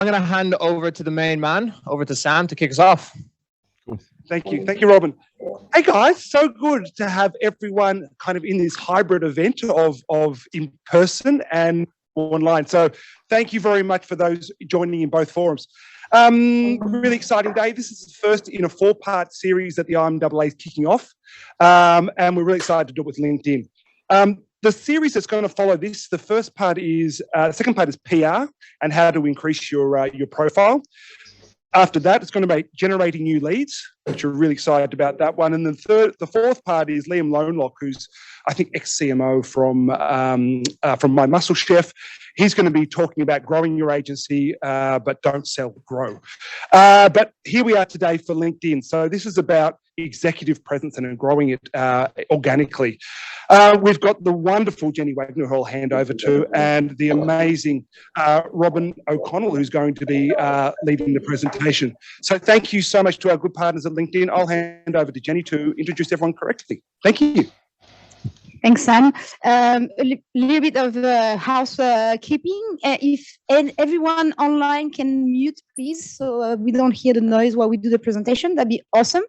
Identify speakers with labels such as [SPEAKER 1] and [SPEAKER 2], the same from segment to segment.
[SPEAKER 1] I'm going to hand over to the main man, over to Sam, to kick us off.
[SPEAKER 2] Thank you, Robin. Hey guys, so good to have everyone kind of in this hybrid event of in person and online. So thank you very much for those joining in both forums. Really exciting day. This is the first in a 4-part series that the IMAA is kicking off, and we're really excited to do it with LinkedIn. The series that's going to follow this, the second part is PR and how to increase your profile. After that, it's going to be generating new leads, which we're really excited about that one. And the fourth part is Liam Lonelock, who's, I think, ex-CMO from My Muscle Chef. He's going to be talking about growing your agency, but don't sell, grow. But here we are today for LinkedIn. So this is about executive presence and growing it organically. We've got the wonderful Jenny Wagner, who I'll hand over to, and the amazing Robin O'Connell, who's going to be leading the presentation. So thank you so much to our good partners at LinkedIn. I'll hand over to Jenny to introduce everyone correctly. Thank you.
[SPEAKER 3] Thanks, Sam. A little bit of housekeeping. If everyone online can mute, please, so we don't hear the noise while we do the presentation, that'd be awesome.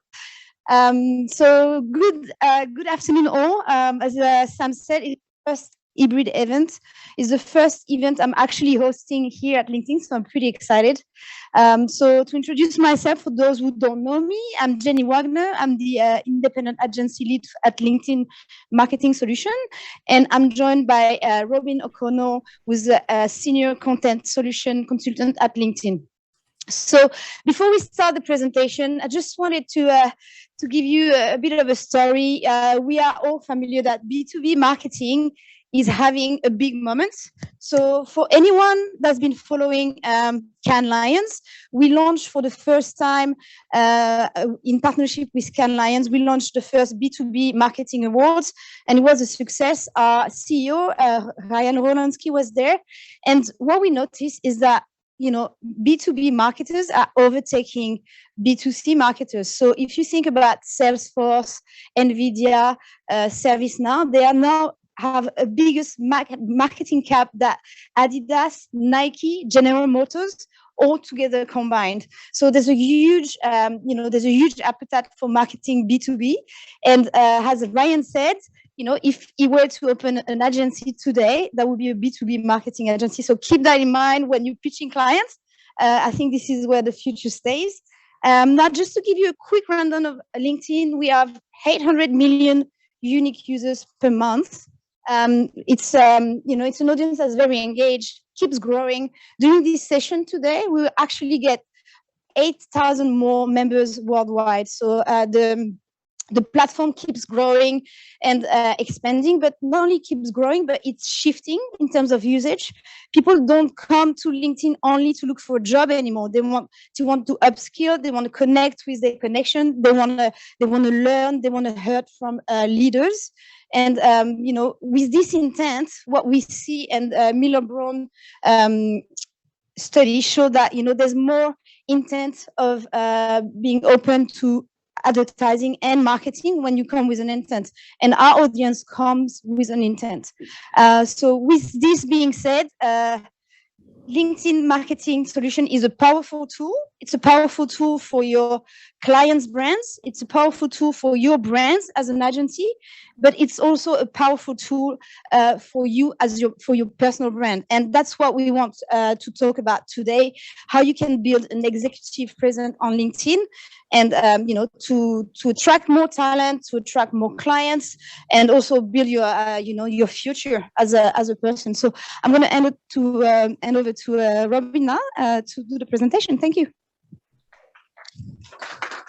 [SPEAKER 3] So good afternoon, all. As Sam said, it's the first hybrid event. It's the first event I'm actually hosting here at LinkedIn, so I'm pretty excited. So to introduce myself, for those who don't know me, I'm Jenny Wagner. I'm the independent agency lead at LinkedIn Marketing Solution, and I'm joined by Robin O'Connell, who's a senior content solution consultant at LinkedIn. So before we start the presentation, I just wanted to give you a bit of a story. We are all familiar that B2B marketing is having a big moment. So for anyone that's been following Cannes Lions, we launched for the first time in partnership with Cannes Lions, we launched the first B2B marketing awards, and it was a success. Our CEO, Ryan Rolansky, was there. And what we noticed is that B2B marketers are overtaking B2C marketers. So if you think about Salesforce, NVIDIA, ServiceNow, they are now have a biggest marketing cap that Adidas, Nike, General Motors, all together combined. So there's a huge, appetite for marketing B2B. And as Ryan said, if he were to open an agency today, that would be a B2B marketing agency. So keep that in mind when you're pitching clients. I think this is where the future stays. Now, just to give you a quick rundown of LinkedIn, we have 800 million unique users per month. It's an audience that's very engaged, keeps growing. During this session today, we will actually get 8,000 more members worldwide. So the platform keeps growing and expanding, but not only keeps growing, but it's shifting in terms of usage. People don't come to LinkedIn only to look for a job anymore. They want to upskill. They want to connect with their connection. They want to learn. They want to hear from leaders. And with this intent, what we see, and Miller Brown study show that there's more intent of being open to advertising and marketing when you come with an intent, and our audience comes with an intent. So with this being said, LinkedIn Marketing Solution is a powerful tool. It's a powerful tool for your clients' brands. It's a powerful tool for your brands as an agency, but it's also a powerful tool for you for your personal brand. And that's what we want to talk about today: how you can build an executive presence on LinkedIn, and to attract more talent, to attract more clients, and also build your future as a person. So I'm going to hand over to Robin now to do the presentation. Thank you.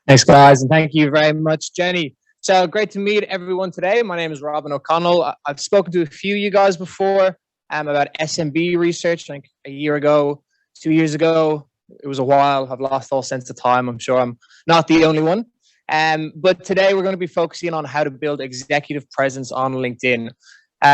[SPEAKER 1] Thanks, guys, and thank you very much, Jenny. So great to meet everyone today. My name is Robin O'Connell. I've spoken to a few of you guys before about SMB research, like a year ago, 2 years ago. It was a while. I've lost all sense of time. I'm sure I'm not the only one. But today we're going to be focusing on how to build executive presence on LinkedIn.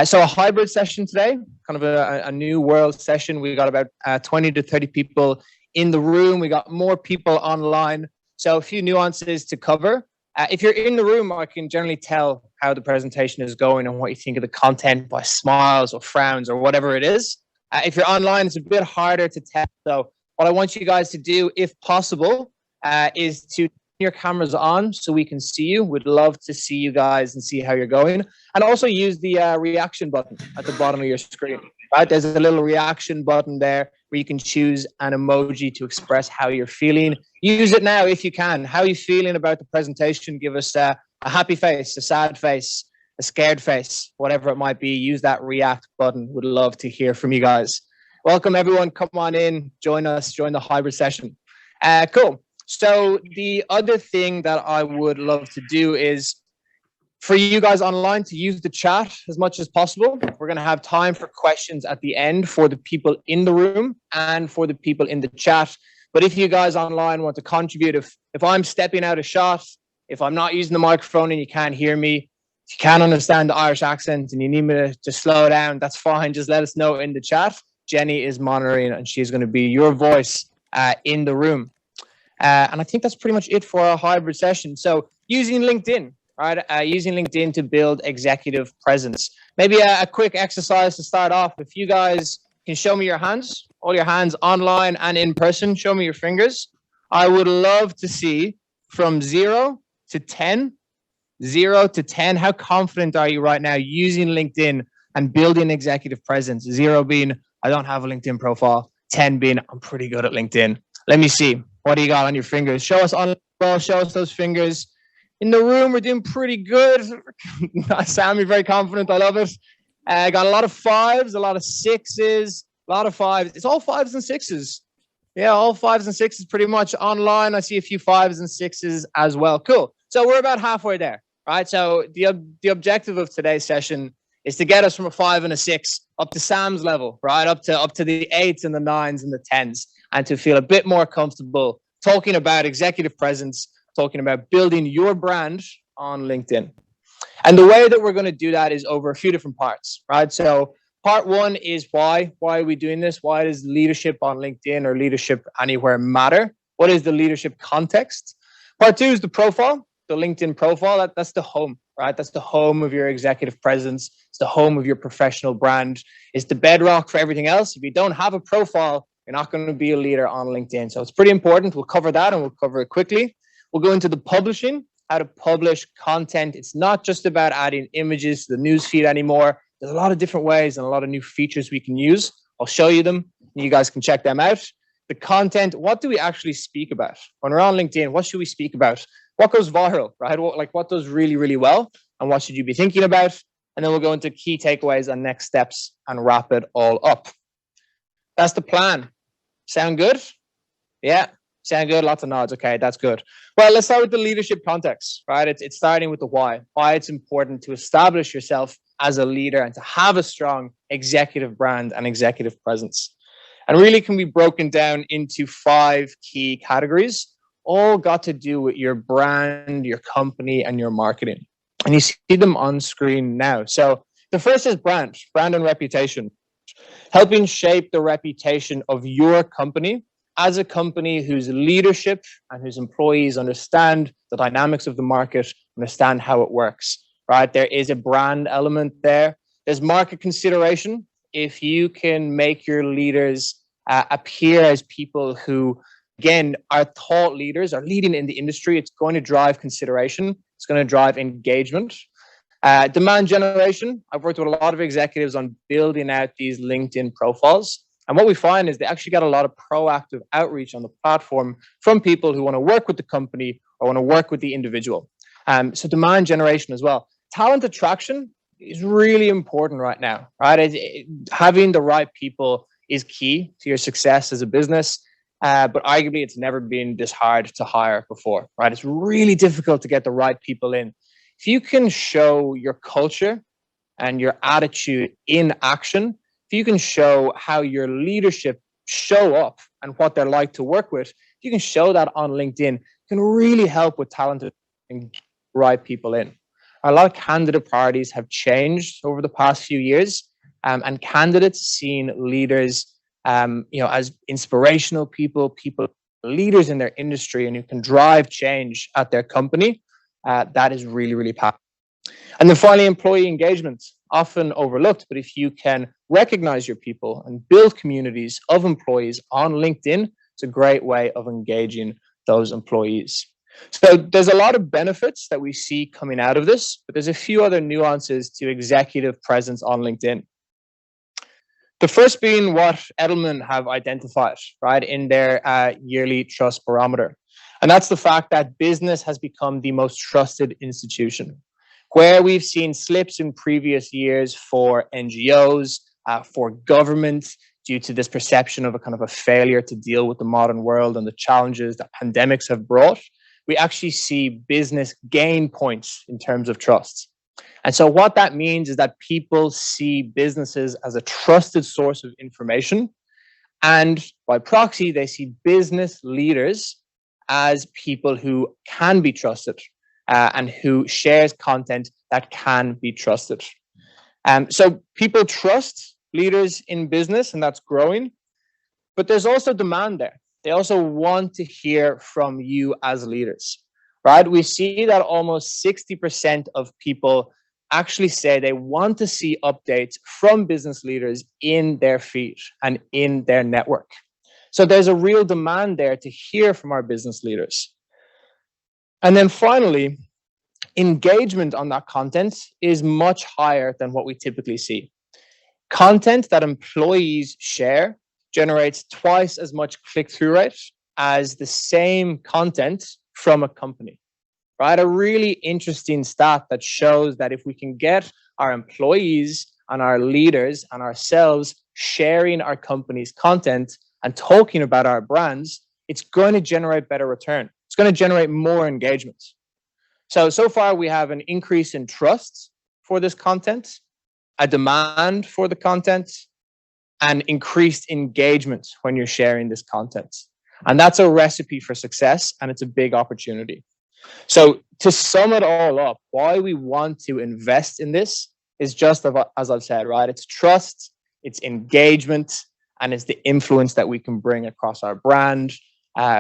[SPEAKER 1] So a hybrid session today, kind of a new world session. We got about 20 to 30 people in the room. We got more people online. So a few nuances to cover. If you're in the room, I can generally tell how the presentation is going and what you think of the content by smiles or frowns or whatever it is. If you're online, it's a bit harder to tell. So what I want you guys to do, if possible, is to turn your cameras on so we can see you. We'd love to see you guys and see how you're going. And also use the reaction button at the bottom of your screen. Right? There's a little reaction button there where you can choose an emoji to express how you're feeling. Use it now if you can. How are you feeling about the presentation? Give us a happy face, a sad face, a scared face, whatever it might be. Use that react button. Would love to hear from you guys. Welcome, everyone. Come on in. Join us. Join the hybrid session. Cool. So the other thing that I would love to do is for you guys online to use the chat as much as possible. We're going to have time for questions at the end for the people in the room and for the people in the chat. But if you guys online want to contribute, if I'm stepping out of shot, if I'm not using the microphone and you can't hear me, if you can't understand the Irish accent and you need me to slow down, that's fine. Just let us know in the chat. Jenny is monitoring and she's going to be your voice in the room. And I think that's pretty much it for our hybrid session. So using LinkedIn. Right, using LinkedIn to build executive presence. Maybe a quick exercise to start off. If you guys can show me your hands, all your hands online and in person, show me your fingers. I would love to see from 0 to 10, 0 to 10, how confident are you right now using LinkedIn and building executive presence? 0 being, I don't have a LinkedIn profile. 10 being, I'm pretty good at LinkedIn. Let me see. What do you got on your fingers? Show us on, well, show us those fingers. In the room, we're doing pretty good. Sammy, very confident. I love it. Got a lot of 5s, a lot of 6s, a lot of 5s. It's all 5s and 6s. Yeah, all 5s and 6s pretty much online. I see a few 5s and 6s as well. Cool. So we're about halfway there, right? So the objective of today's session is to get us from a 5 and a 6 up to Sam's level, right? Up to the 8s and the 9s and the 10s, and to feel a bit more comfortable talking about executive presence, talking about building your brand on LinkedIn. And the way that we're going to do that is over a few different parts, right? So part 1 is why. Why are we doing this? Why does leadership on LinkedIn or leadership anywhere matter? What is the leadership context? Part 2 is the profile, the LinkedIn profile. That's the home, right? That's the home of your executive presence. It's the home of your professional brand. It's the bedrock for everything else. If you don't have a profile, you're not going to be a leader on LinkedIn. So it's pretty important. We'll cover that and we'll cover it quickly. We'll go into the publishing, how to publish content. It's not just about adding images to the newsfeed anymore. There's a lot of different ways and a lot of new features we can use. I'll show you them. You guys can check them out. The content, what do we actually speak about? When we're on LinkedIn, what should we speak about? What goes viral, right? What does really, really well? And what should you be thinking about? And then we'll go into key takeaways and next steps and wrap it all up. That's the plan. Sound good? Yeah. Sound good? Lots of nods. Okay, that's good. Well, let's start with the leadership context, right? It's starting with the why. Why it's important to establish yourself as a leader and to have a strong executive brand and executive presence. And really can be broken down into 5 key categories, all got to do with your brand, your company, and your marketing. And you see them on screen now. So the first is brand and reputation. Helping shape the reputation of your company as a company whose leadership and whose employees understand the dynamics of the market, understand how it works, right? There is a brand element there. There's market consideration. If you can make your leaders appear as people who, again, are thought leaders, are leading in the industry, it's going to drive consideration. It's going to drive engagement. Demand generation. I've worked with a lot of executives on building out these LinkedIn profiles. And what we find is they actually get a lot of proactive outreach on the platform from people who want to work with the company or want to work with the individual. So demand generation as well. Talent attraction is really important right now, right? Having the right people is key to your success as a business. But arguably, it's never been this hard to hire before, right? It's really difficult to get the right people in. If you can show your culture and your attitude in action, if you can show how your leadership show up and what they're like to work with, if you can show that on LinkedIn, it can really help with talented and right people in. A lot of candidate priorities have changed over the past few years, and candidates seen leaders, as inspirational people, leaders in their industry, and who can drive change at their company. That is really, really powerful. And then finally, employee engagement, often overlooked, but if you can recognize your people and build communities of employees on LinkedIn, It's a great way of engaging those employees. So there's a lot of benefits that we see coming out of this, but there's a few other nuances to executive presence on LinkedIn. The first being what Edelman have identified, right, in their yearly trust barometer. And that's the fact that business has become the most trusted institution, where we've seen slips in previous years for NGOs, for government, due to this perception of a kind of a failure to deal with the modern world and the challenges that pandemics have brought. We actually see business gain points in terms of trust. And so what that means is that people see businesses as a trusted source of information. And by proxy, they see business leaders as people who can be trusted and who shares content that can be trusted. So people trust leaders in business, and that's growing. But there's also demand there. They also want to hear from you as leaders, right? We see that almost 60% of people actually say they want to see updates from business leaders in their feed and in their network. So there's a real demand there to hear from our business leaders. And then finally, engagement on that content is much higher than what we typically see. Content that employees share generates twice as much click-through rate as the same content from a company, right? A really interesting stat that shows that if we can get our employees and our leaders and ourselves sharing our company's content and talking about our brands, it's going to generate better return. It's going to generate more engagement. So far we have an increase in trust for this content, a demand for the content, and increased engagement when you're sharing this content. And that's a recipe for success, and it's a big opportunity. So to sum it all up, why we want to invest in this is just as I've said, right? It's trust, it's engagement, and it's the influence that we can bring across our brand,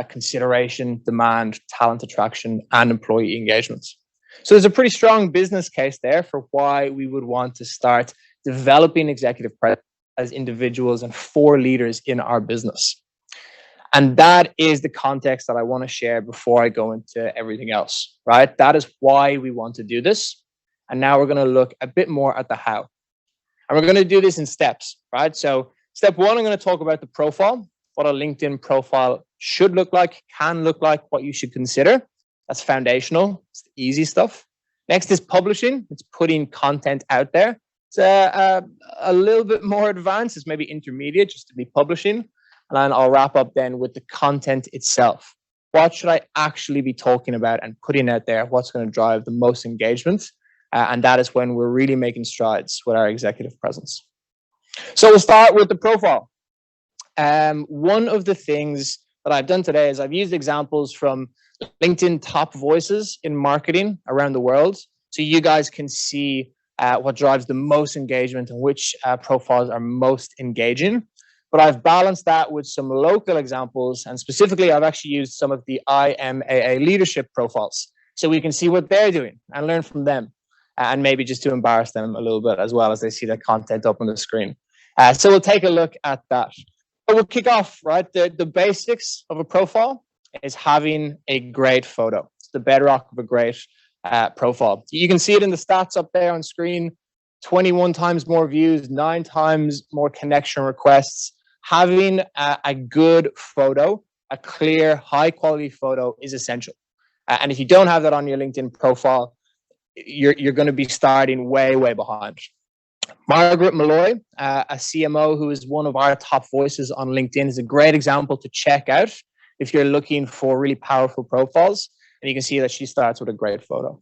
[SPEAKER 1] consideration, demand, talent attraction, and employee engagement. So there's a pretty strong business case there for why we would want to start developing executive presence as individuals and for leaders in our business. And that is the context that I want to share before I go into everything else, right? That is why we want to do this. And now we're going to look a bit more at the how. And we're going to do this in steps, right? So step one, I'm going to talk about the profile, what a LinkedIn profile should look like, can look like, what you should consider. That's foundational. It's the easy stuff. Next is publishing. It's putting content out there. It's a little bit more advanced. It's maybe intermediate just to be publishing. And then I'll wrap up then with the content itself. What should I actually be talking about and putting out there? What's going to drive the most engagement? And that is when we're really making strides with our executive presence. So we'll start with the profile. One of the things that I've done today is I've used examples from LinkedIn top voices in marketing around the world. So you guys can see what drives the most engagement and which profiles are most engaging. But I've balanced that with some local examples. And specifically, I've actually used some of the IMAA leadership profiles. So we can see what they're doing and learn from them. And maybe just to embarrass them a little bit as well as they see their content up on the screen. So we'll take a look at that. But we'll kick off, right? The basics of a profile is having a great photo. It's the bedrock of a great profile. You can see it in the stats up there on screen. 21 times more views, 9 times more connection requests. Having a good photo, a clear, high quality photo is essential. And if you don't have that on your LinkedIn profile, you're going to be starting way, way behind. Margaret Malloy, a CMO who is one of our top voices on LinkedIn, is a great example to check out if you're looking for really powerful profiles. And you can see that she starts with a great photo.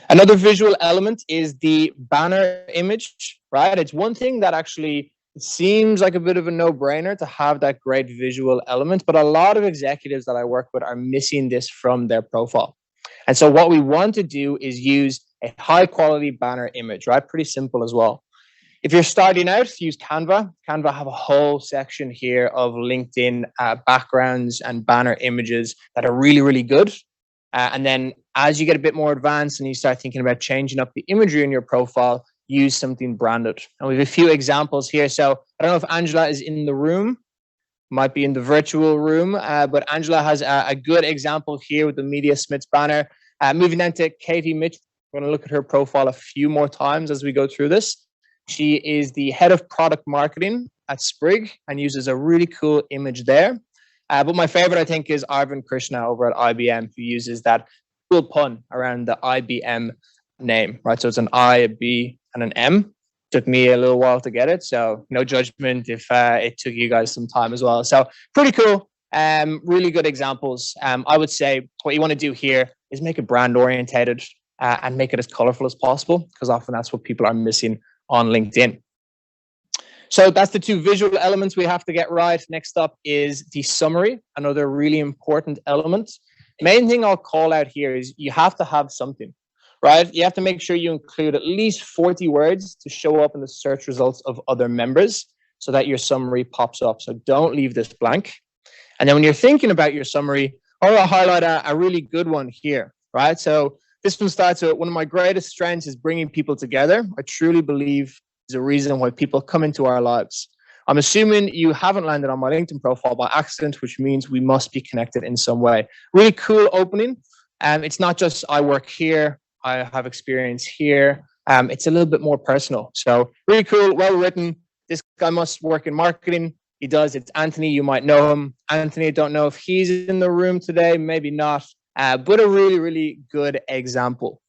[SPEAKER 1] Another visual element is the banner image, right? It's one thing that actually seems like a bit of a no-brainer to have that great visual element, but a lot of executives that I work with are missing this from their profile. And so what we want to do is use a high-quality banner image, right? Pretty simple as well. If you're starting out, use Canva. Canva have a whole section here of LinkedIn backgrounds and banner images that are really, really good. And then as you get a bit more advanced and you start thinking about changing up the imagery in your profile, use something branded. And we have a few examples here. So I don't know if Angela is in the room. might be in the virtual room, but Angela has a good example here with the Media Smiths banner. Moving down to Katie Mitchell, we're going to look at her profile a few more times as we go through this. She is the head of product marketing at Sprig and uses a really cool image there. But my favorite, I think, is Arvind Krishna over at IBM, who uses that cool pun around the IBM name, right? So it's an I, a B, and an M. Took me a little while to get it, so no judgment if it took you guys some time as well. So pretty cool, really good examples. I would say what you want to do here is make it brand orientated and make it as colorful as possible, because often that's what people are missing on LinkedIn. So that's the two visual elements we have to get right. Next up is the summary, another really important element. Main thing I'll call out here is you have to have something, right? You have to make sure you include at least 40 words to show up in the search results of other members so that your summary pops up. So don't leave this blank. And then when you're thinking about your summary, I'll highlight a really good one here, right? So this one starts with, one of my greatest strengths is bringing people together. I truly believe is a reason why people come into our lives. I'm assuming you haven't landed on my LinkedIn profile by accident, which means we must be connected in some way. Really cool opening. It's not just I work here, I have experience here. It's a little bit more personal. So really cool, well written. This guy must work in marketing. He does. It's Anthony. You might know him. Anthony, I don't know if he's in the room today, maybe not, but a really, really good example.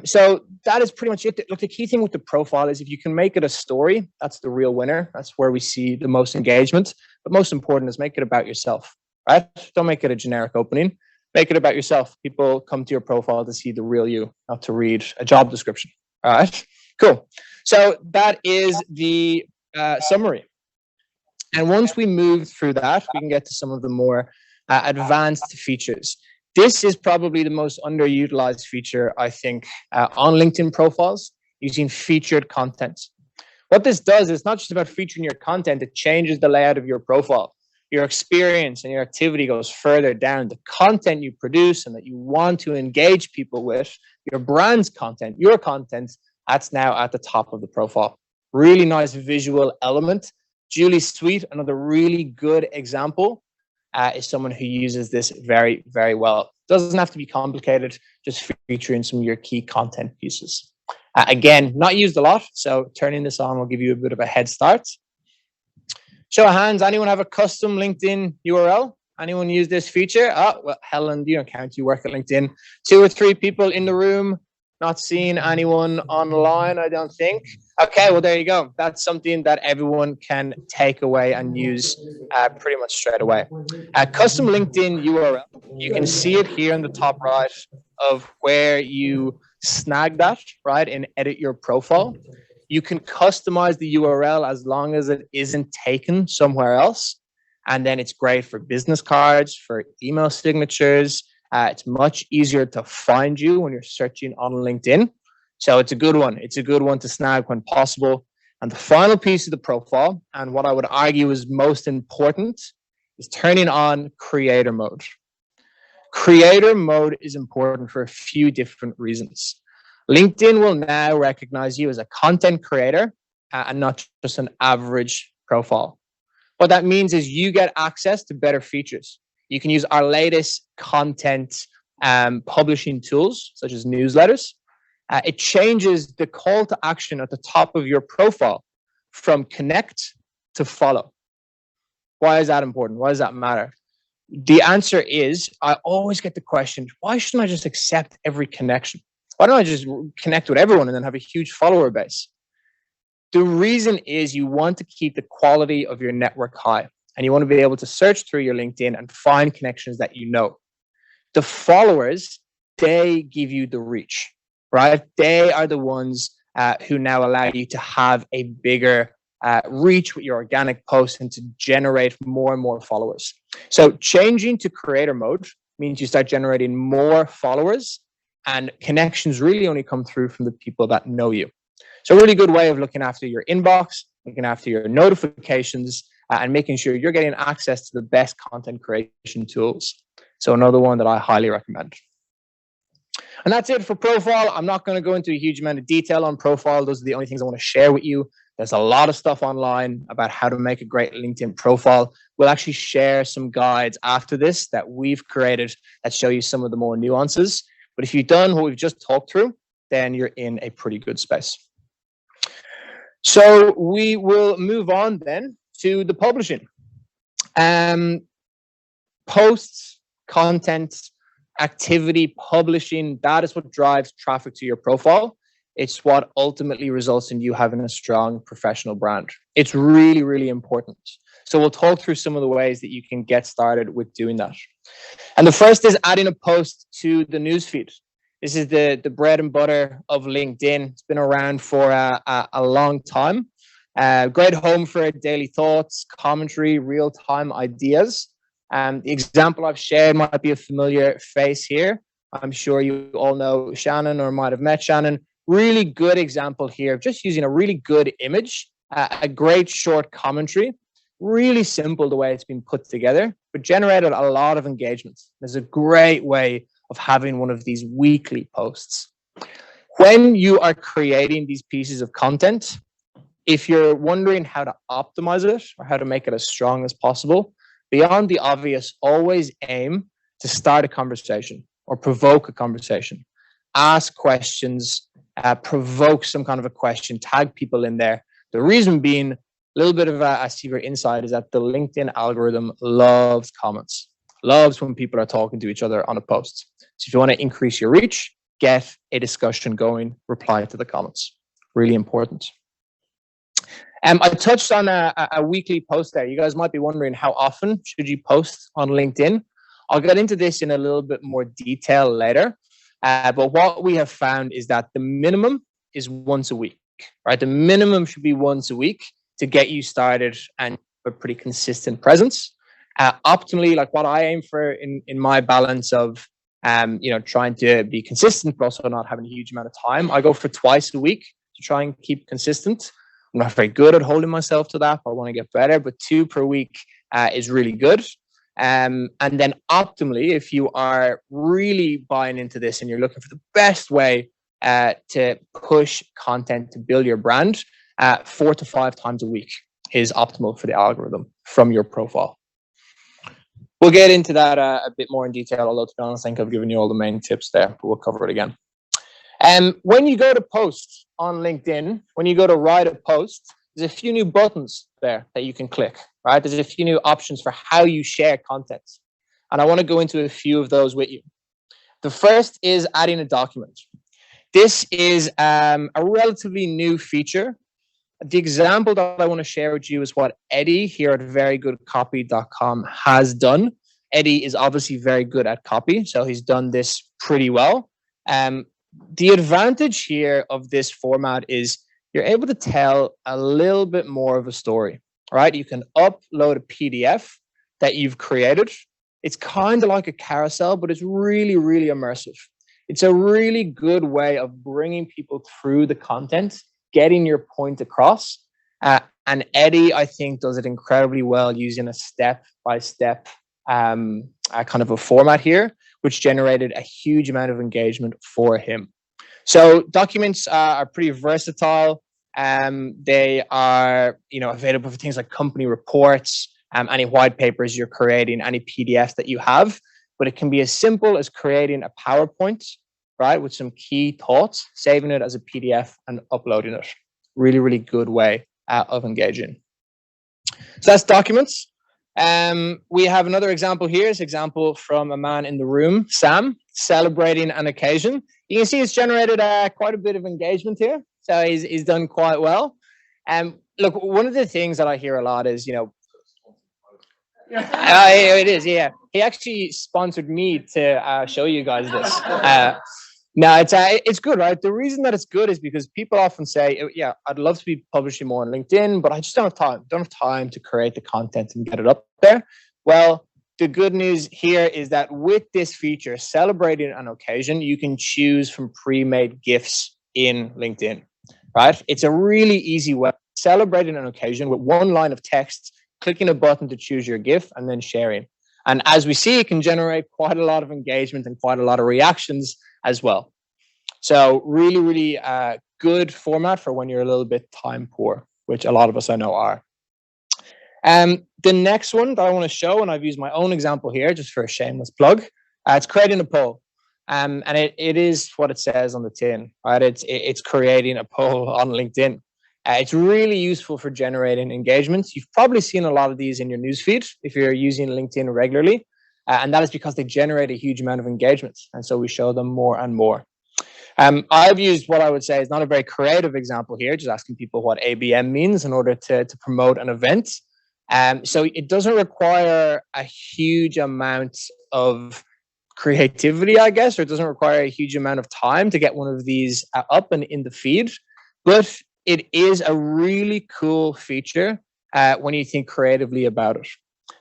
[SPEAKER 1] So that is pretty much it. Look, the key thing with the profile is if you can make it a story, that's the real winner. That's where we see the most engagement. But most important is make it about yourself, right? Don't make it a generic opening. Make it about yourself. People come to your profile to see the real you, not to read a job description. All right, cool. So that is the summary. And once we move through that, we can get to some of the more advanced features. This is probably the most underutilized feature, I think, on LinkedIn profiles, using featured content. What this does is not just about featuring your content, it changes the layout of your profile. Your experience and your activity goes further down. The content you produce and that you want to engage people with, your brand's content, your content, that's now at the top of the profile. Really nice visual element. Julie Sweet, another really good example, is someone who uses this very, very well. Doesn't have to be complicated, just featuring some of your key content pieces. Again, not used a lot, so turning this on will give you a bit of a head start. Show of hands, anyone have a custom LinkedIn URL? Anyone use this feature? Oh, well, Helen, you don't count, you work at LinkedIn. 2 or 3 people in the room, not seeing anyone online, I don't think. Okay, well, there you go. That's something that everyone can take away and use pretty much straight away. Custom LinkedIn URL, you can see it here in the top right of where you snag that, right, and edit your profile. You can customize the URL as long as it isn't taken somewhere else. And then it's great for business cards, for email signatures. It's much easier to find you when you're searching on LinkedIn. So it's a good one. It's a good one to snag when possible. And the final piece of the profile, and what I would argue is most important, is turning on creator mode. Creator mode is important for a few different reasons. LinkedIn will now recognize you as a content creator and not just an average profile. What that means is you get access to better features. You can use our latest content publishing tools, such as newsletters. It changes the call to action at the top of your profile from connect to follow. Why is that important? Why does that matter? The answer is, I always get the question, why shouldn't I just accept every connection? Why don't I just connect with everyone and then have a huge follower base? The reason is you want to keep the quality of your network high, and you want to be able to search through your LinkedIn and find connections that you know. The followers, they give you the reach, right? They are the ones who now allow you to have a bigger reach with your organic posts and to generate more and more followers. So changing to creator mode means you start generating more followers, and connections really only come through from the people that know you. So a really good way of looking after your inbox, looking after your notifications, and making sure you're getting access to the best content creation tools. So another one that I highly recommend. And that's it for profile. I'm not going to go into a huge amount of detail on profile. Those are the only things I want to share with you. There's a lot of stuff online about how to make a great LinkedIn profile. We'll actually share some guides after this that we've created that show you some of the more nuances. But if you've done what we've just talked through, then you're in a pretty good space. So we will move on then to the publishing. Posts, content, activity, publishing, that is what drives traffic to your profile. It's what ultimately results in you having a strong professional brand. It's really, really important. So we'll talk through some of the ways that you can get started with doing that. And the first is adding a post to the newsfeed. This is the bread and butter of LinkedIn. It's been around for a long time. Great home for daily thoughts, commentary, real-time ideas. The example I've shared might be a familiar face here. I'm sure you all know Shannon or might have met Shannon. Really good example here of just using a really good image, a great short commentary. Really simple the way it's been put together, but generated a lot of engagement. There's a great way of having one of these weekly posts. When you are creating these pieces of content, if you're wondering how to optimize it or how to make it as strong as possible, beyond the obvious, always aim to start a conversation or provoke a conversation. Ask questions, provoke some kind of a question, tag people in there. The reason being, a little bit of a secret insight is that the LinkedIn algorithm loves comments, loves when people are talking to each other on a post. So if you want to increase your reach, get a discussion going, reply to the comments. Really important. I touched on a weekly post there. You guys might be wondering, how often should you post on LinkedIn? I'll get into this in a little bit more detail later. But what we have found is that the minimum is once a week, right? The minimum should be once a week to get you started and a pretty consistent presence. Optimally, like what I aim for in my balance of, trying to be consistent, but also not having a huge amount of time, I go for twice a week to try and keep consistent. I'm not very good at holding myself to that. I want to get better, but 2 per week is really good. And then optimally, if you are really buying into this and you're looking for the best way to push content to build your brand, 4 to 5 times a week is optimal for the algorithm from your profile. We'll get into that a bit more in detail, although to be honest, I think I've given you all the main tips there, but we'll cover it again. When you go to post on LinkedIn, when you go to write a post, there's a few new buttons there that you can click, right? There's a few new options for how you share content. And I want to go into a few of those with you. The first is adding a document. This is a relatively new feature. The example that I want to share with you is what Eddie here at verygoodcopy.com has done. Eddie is obviously very good at copy, so he's done this pretty well. The advantage here of this format is you're able to tell a little bit more of a story, right? You can upload a PDF that you've created. It's kind of like a carousel, but it's really, really immersive. It's a really good way of bringing people through the content, getting your point across. And Eddie, I think, does it incredibly well using a step-by-step kind of a format here, which generated a huge amount of engagement for him. So documents are pretty versatile. They are, available for things like company reports, any white papers you're creating, any PDFs that you have. But it can be as simple as creating a PowerPoint, right, with some key thoughts, saving it as a PDF and uploading it. Really, really good way of engaging. So that's documents. We have another example here. It's an example from a man in the room, Sam, celebrating an occasion. You can see it's generated quite a bit of engagement here. So he's done quite well. Look, one of the things that I hear a lot is, it is, yeah. He actually sponsored me to show you guys this. No, it's good, right? The reason that it's good is because people often say, yeah, I'd love to be publishing more on LinkedIn, but I just don't have time. Don't have time to create the content and get it up there. Well, the good news here is that with this feature, celebrating an occasion, you can choose from pre-made GIFs in LinkedIn, right? It's a really easy way of celebrating an occasion with one line of text, clicking a button to choose your GIF, and then sharing. And as we see, it can generate quite a lot of engagement and quite a lot of reactions as well. So really, really good format for when you're a little bit time poor. which a lot of us I know are. The next one that I want to show, and I've used my own example here just for a shameless plug, it's creating a poll. And it is what it says on the tin, right? It's creating a poll on LinkedIn. It's really useful for generating engagements. You've probably seen a lot of these in your newsfeed if you're using LinkedIn regularly. And that is because they generate a huge amount of engagements. And so we show them more and more. I've used what I would say is not a very creative example here, just asking people what ABM means in order to promote an event. So it doesn't require a huge amount of creativity, I guess, or it doesn't require a huge amount of time to get one of these up and in the feed. But it is a really cool feature when you think creatively about it.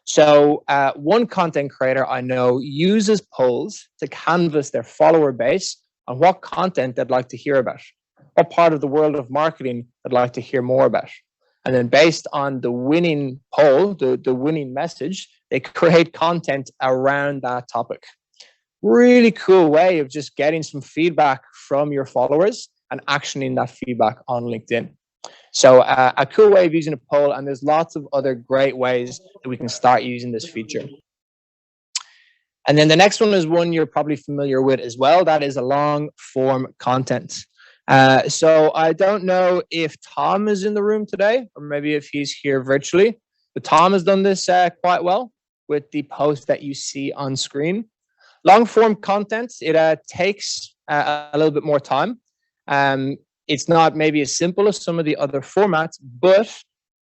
[SPEAKER 1] So one content creator I know uses polls to canvas their follower base on what content they'd like to hear about, what part of the world of marketing they'd like to hear more about. And then based on the winning poll, the winning message, they create content around that topic. Really cool way of just getting some feedback from your followers and actioning that feedback on LinkedIn. So a cool way of using a poll, and there's lots of other great ways that we can start using this feature. And then the next one is one you're probably familiar with as well. That is a long form content. So I don't know if Tom is in the room today, or maybe if he's here virtually, but Tom has done this quite well with the post that you see on screen. Long form content, it takes a little bit more time. It's not maybe as simple as some of the other formats, but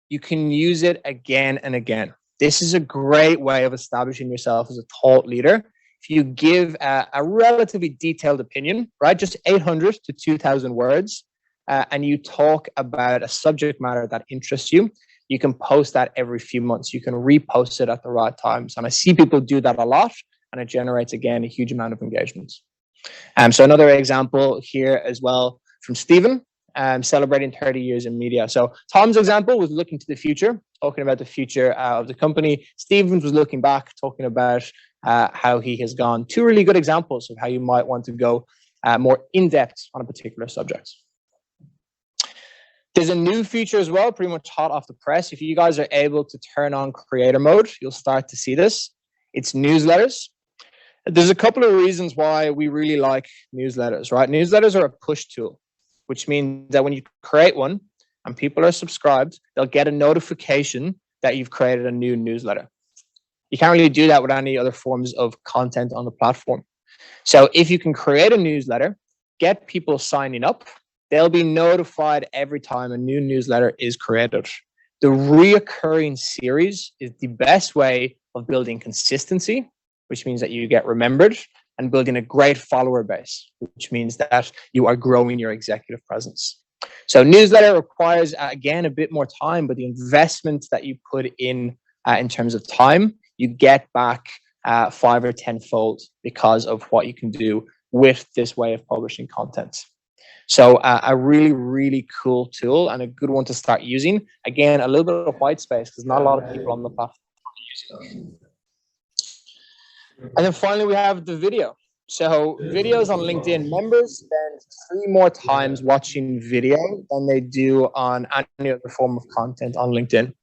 [SPEAKER 1] you can use it again and again. This is a great way of establishing yourself as a thought leader. If you give a relatively detailed opinion, right, just 800 to 2,000 words, and you talk about a subject matter that interests you, you can post that every few months. You can repost it at the right times. And I see people do that a lot, and it generates, again, a huge amount of engagements. So another example here as well from Stephen, celebrating 30 years in media. So Tom's example was looking to the future, talking about the future of the company. Stephen's was looking back, talking about how he has gone. Two really good examples of how you might want to go more in-depth on a particular subject. There's a new feature as well, pretty much hot off the press. If you guys are able to turn on creator mode, you'll start to see this. It's newsletters. There's a couple of reasons why we really like newsletters, right? Newsletters are a push tool, which means that when you create one and people are subscribed, they'll get a notification that you've created a new newsletter. You can't really do that with any other forms of content on the platform. So if you can create a newsletter, get people signing up, they'll be notified every time a new newsletter is created. The reoccurring series is the best way of building consistency, which means that you get remembered, and building a great follower base, which means that you are growing your executive presence. So newsletter requires, again, a bit more time, but the investment that you put in terms of time, you get back 5 or 10-fold because of what you can do with this way of publishing content. So a really, really cool tool and a good one to start using. Again, a little bit of white space because not a lot of people on the platform are using it. And then finally, we have the video. So videos on LinkedIn, members spend 3 more times watching video than they do on any other form of content on LinkedIn.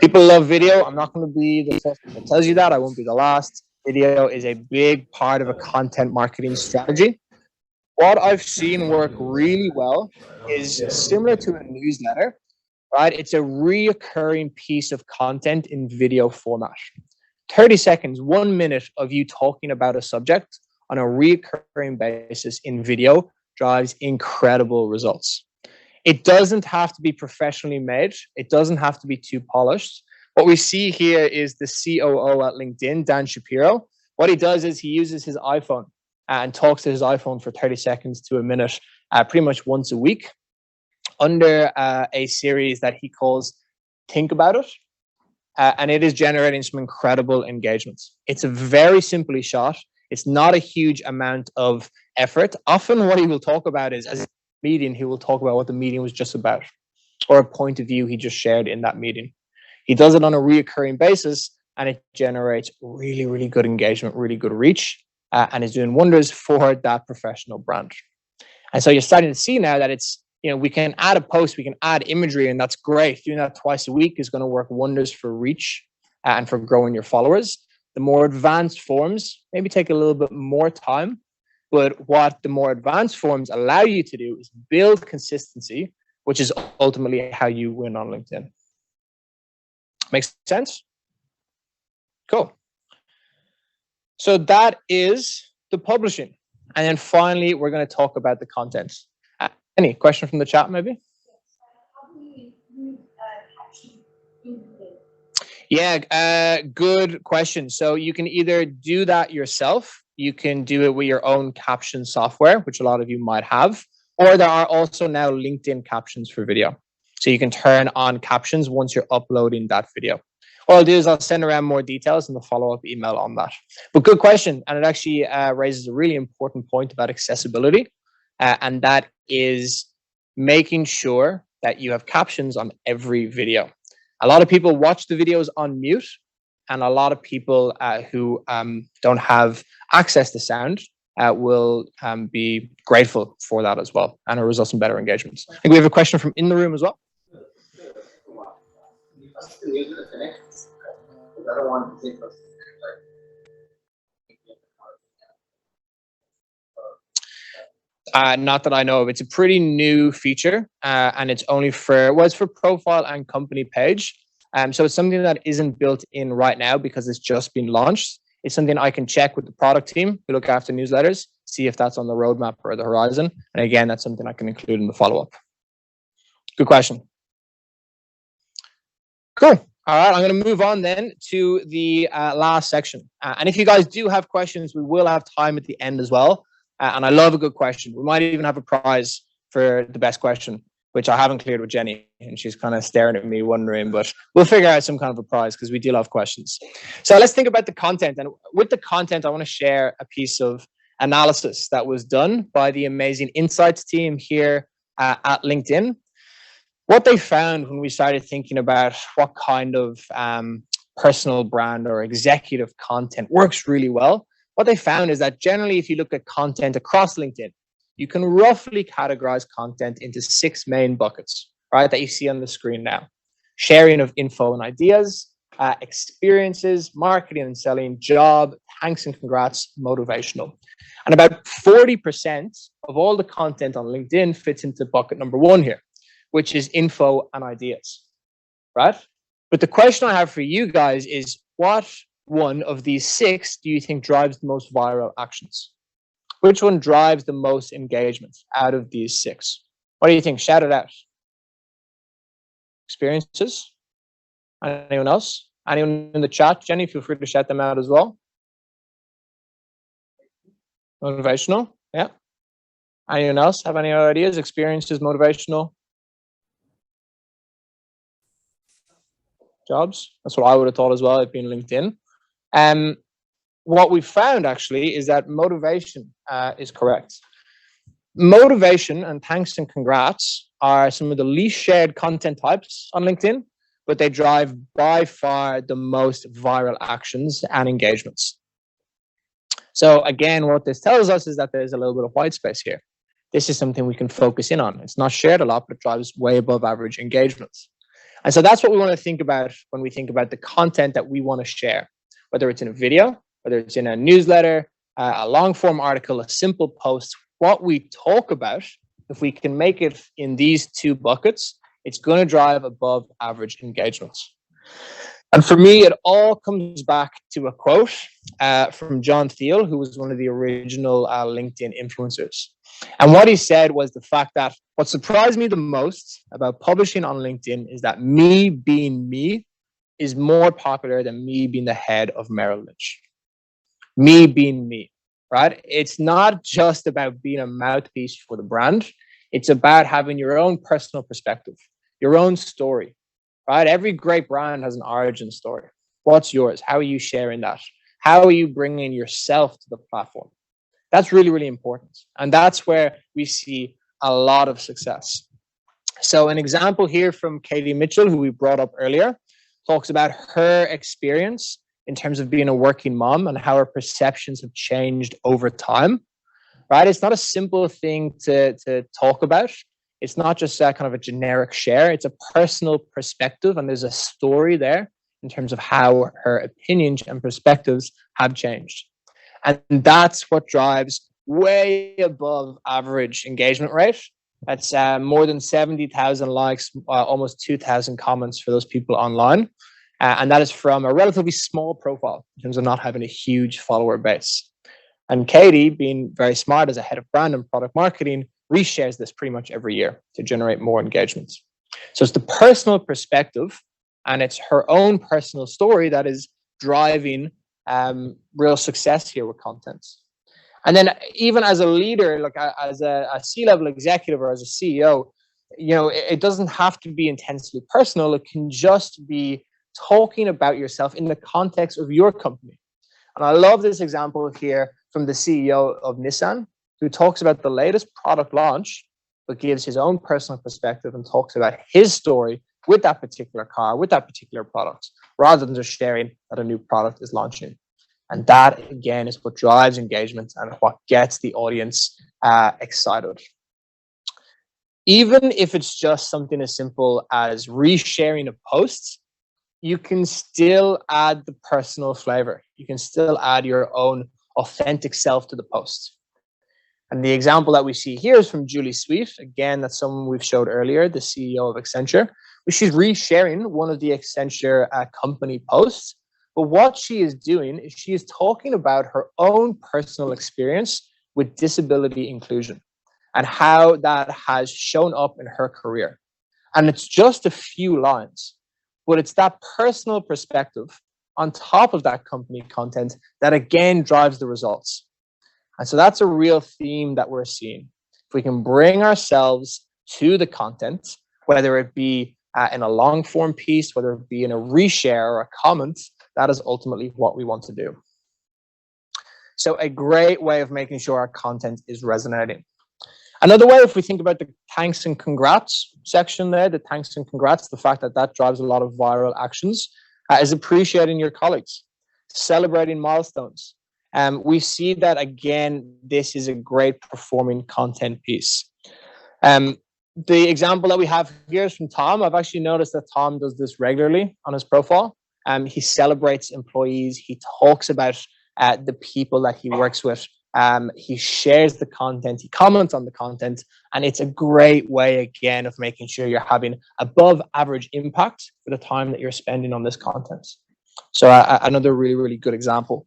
[SPEAKER 1] People love video. I'm not going to be the first one that tells you that. I won't be the last. Video is a big part of a content marketing strategy. What I've seen work really well is similar to a newsletter, right? It's a reoccurring piece of content in video format. 30 seconds, 1 minute of you talking about a subject on a recurring basis in video drives incredible results. It doesn't have to be professionally made. It doesn't have to be too polished. What we see here is the COO at LinkedIn, Dan Shapiro. What he does is he uses his iPhone and talks to his iPhone for 30 seconds to a minute, pretty much once a week, under a series that he calls Think About It. And it is generating some incredible engagements. It's a very simply shot. It's not a huge amount of effort. Often what he will talk about is, as a meeting, he will talk about what the meeting was just about or a point of view he just shared in that meeting. He does it on a reoccurring basis and it generates really, really good engagement, really good reach, and is doing wonders for that professional brand. And so you're starting to see now that it's we can add a post, we can add imagery, and that's great. Doing that twice a week is going to work wonders for reach and for growing your followers. The more advanced forms maybe take a little bit more time, but what the more advanced forms allow you to do is build consistency, which is ultimately how you win on LinkedIn. Makes sense? Cool. So that is the publishing. And then finally, we're going to talk about the content. Any question from the chat, maybe? Yeah, good question. So you can either do that yourself, you can do it with your own caption software, which a lot of you might have, or there are also now LinkedIn captions for video. So you can turn on captions once you're uploading that video. What I'll do is I'll send around more details in the follow-up email on that. But good question, and it actually raises a really important point about accessibility, and that is making sure that you have captions on every video. A lot of people watch the videos on mute, and a lot of people who don't have access to sound will be grateful for that as well, and it results in better engagements. I think we have a question from in the room as well. Not that I know of. It's a pretty new feature, and it's only for, well, it's for profile and company page. So it's something that isn't built in right now because it's just been launched. It's something I can check with the product team who look after newsletters, see if that's on the roadmap or the horizon. And again, that's something I can include in the follow-up. Good question. Cool. All right, I'm going to move on then to the last section. And if you guys do have questions, we will have time at the end as well. And I love a good question. We might even have a prize for the best question, which I haven't cleared with Jenny, and she's kind of staring at me wondering, but we'll figure out some kind of a prize because we do love questions. So let's think about the content. And with the content, I want to share a piece of analysis that was done by the amazing insights team here at LinkedIn. What they found when we started thinking about what kind of personal brand or executive content works really well, what they found is that generally, if you look at content across LinkedIn, you can roughly categorize content into 6 main buckets, right, that you see on the screen now. Sharing of info and ideas, experiences, marketing and selling, job, thanks and congrats, motivational. And about 40% of all the content on LinkedIn fits into bucket number 1 here, which is info and ideas, right? But the question I have for you guys is, what one of these 6 do you think drives the most viral actions? Which one drives the most engagement out of these 6? What do you think? Shout it out. Experiences? Anyone else? Anyone in the chat? Jenny, feel free to shout them out as well. Motivational? Yeah. Anyone else have any other ideas? Experiences, motivational? Jobs? That's what I would have thought as well, it being LinkedIn. What we found actually is that motivation is correct. Motivation and thanks and congrats are some of the least shared content types on LinkedIn, but they drive by far the most viral actions and engagements. So again, what this tells us is that there's a little bit of white space here. This is something we can focus in on. It's not shared a lot, but it drives way above average engagements. And so that's what we want to think about when we think about the content that we want to share, whether it's in a video, whether it's in a newsletter, a long form article, a simple post. What we talk about, if we can make it in these 2 buckets, it's going to drive above average engagements. And for me, it all comes back to a quote from John Thiel, who was one of the original LinkedIn influencers. And what he said was the fact that what surprised me the most about publishing on LinkedIn is that me being me is more popular than me being the head of Merrill Lynch. Me being me, right? It's not just about being a mouthpiece for the brand. It's about having your own personal perspective, your own story, right? Every great brand has an origin story. What's yours? How are you sharing that? How are you bringing yourself to the platform? That's really, really important. And that's where we see a lot of success. So an example here from Katie Mitchell, who we brought up earlier, talks about her experience in terms of being a working mom and how her perceptions have changed over time, right? It's not a simple thing to talk about. It's not just kind of a generic share. It's a personal perspective, and there's a story there in terms of how her opinions and perspectives have changed. And that's what drives way above average engagement rate. That's more than 70,000 likes, almost 2,000 comments for those people online. And that is from a relatively small profile in terms of not having a huge follower base. And Katie, being very smart as a head of brand and product marketing, reshares this pretty much every year to generate more engagements. So it's the personal perspective, and it's her own personal story that is driving real success here with content. And then even as a leader, like as a C-level executive or as a CEO, it doesn't have to be intensely personal. It can just be talking about yourself in the context of your company. And I love this example here from the CEO of Nissan, who talks about the latest product launch, but gives his own personal perspective and talks about his story with that particular car, with that particular product, rather than just sharing that a new product is launching. And that, again, is what drives engagement and what gets the audience excited. Even if it's just something as simple as resharing a post, you can still add the personal flavor. You can still add your own authentic self to the post. And the example that we see here is from Julie Sweet. Again, that's someone we've showed earlier, the CEO of Accenture. She's resharing one of the Accenture company posts. But what she is doing is she is talking about her own personal experience with disability inclusion and how that has shown up in her career. And it's just a few lines, but it's that personal perspective on top of that company content that again drives the results. And so that's a real theme that we're seeing. If we can bring ourselves to the content, whether it be in a long form piece, whether it be in a reshare or a comment, that is ultimately what we want to do. So a great way of making sure our content is resonating. Another way, if we think about the thanks and congrats section there, the thanks and congrats, the fact that that drives a lot of viral actions, is appreciating your colleagues, celebrating milestones. We see that, again, this is a great performing content piece. The example that we have here is from Tom. I've actually noticed that Tom does this regularly on his profile. He celebrates employees. He talks about the people that he works with. He shares the content. He comments on the content. And it's a great way, again, of making sure you're having above average impact for the time that you're spending on this content. So another really, really good example.